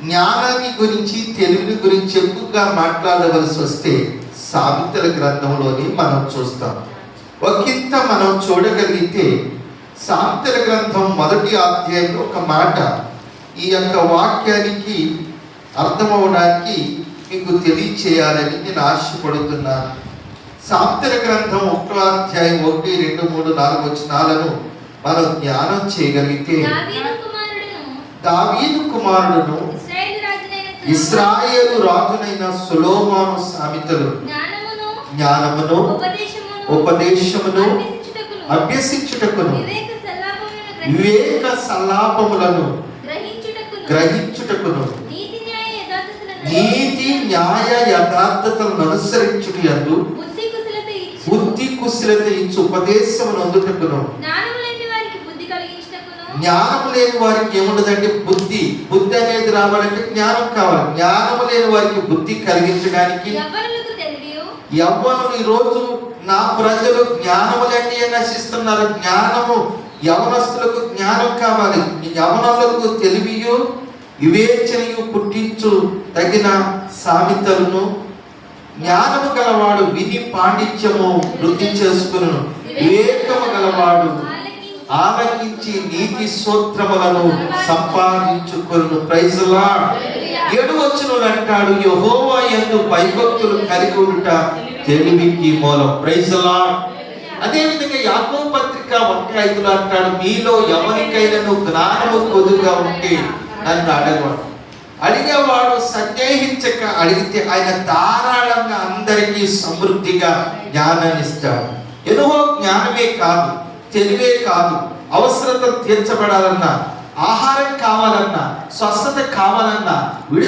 జ్ఞానాన్ని గురించి, తెలివిని గురించి ఎక్కువగా మాట్లాడవలసి వస్తే సామెతల గ్రంథంలోని మనం చూస్తాం. ఒకంత మనం చూడగలిగితే సామెతల గ్రంథం 1వ అధ్యాయంలో ఒక మాట ఈ యొక్క వాక్యానికి అర్థమవడానికి మీకు తెలియచేయాలని నేను ఆశపడుతున్నాను. సామెతల గ్రంథం 1వ అధ్యాయం 1, 2, 3, 4 వచనాలను మనం ధ్యానం చేయగలిగితే, దావీదు కుమారుడును ఇశ్రాయేలు రాజునైన సొలొమోను సామెతలు జ్ఞానమును ఉపదేశమును అభ్యసించుటకును వివేక సల్లాపములను గ్రహించుటకును నీతి న్యాయ యథార్థతలను అనుసరించుట యందు బుద్ధి కుశలత ఇచ్చు ఉపదేశమును అందుటకును. జ్ఞానం లేని వారికి ఏముండదంటే బుద్ధి అనేది రావాలంటే జ్ఞానం కావాలి. జ్ఞానం లేని వారికి బుద్ధి కలిగించడానికి యవ్వనులు ఈరోజు నా ప్రజలు జ్ఞానములన్నీ నశిస్తున్నారు. జ్ఞానము యవనస్తులకు జ్ఞానం కావాలి. యవనులకు తెలివియు వివేచనయు పుట్టించు తగిన సామెతలను జ్ఞానము గలవాడు విని పాండిత్యము వృద్ధి చేసుకును. వివేకము గలవాడు ఆలకించి నీతి స్తోత్రములను సంపాదించుకొను. Praise the lord. 7వ వచనంలో అంటాడు, యెహోవా యందు భయభక్తులు కలిగి ఉండుట తెలివికి మూలం. Praise the Lord. అదే విధంగా యాకోబు పత్రిక 1:5 అంటాడు, మీలో ఎవరికైనా జ్ఞానము కొద్దిగా ఉంటే నన్ను అడగవాడు. అడిగేవాడు సందేహించక అడిగితే ఆయన ధారాళంగా అందరికీ సమృద్ధిగా జ్ఞానాన్ని ఇస్తాడు. ఏదో జ్ఞానమే కాదు, తెలివే కాదు, అవసరత తీర్చబడాలన్నా, ఆహారం కావాలన్నా, స్వస్థత కావాలన్నా,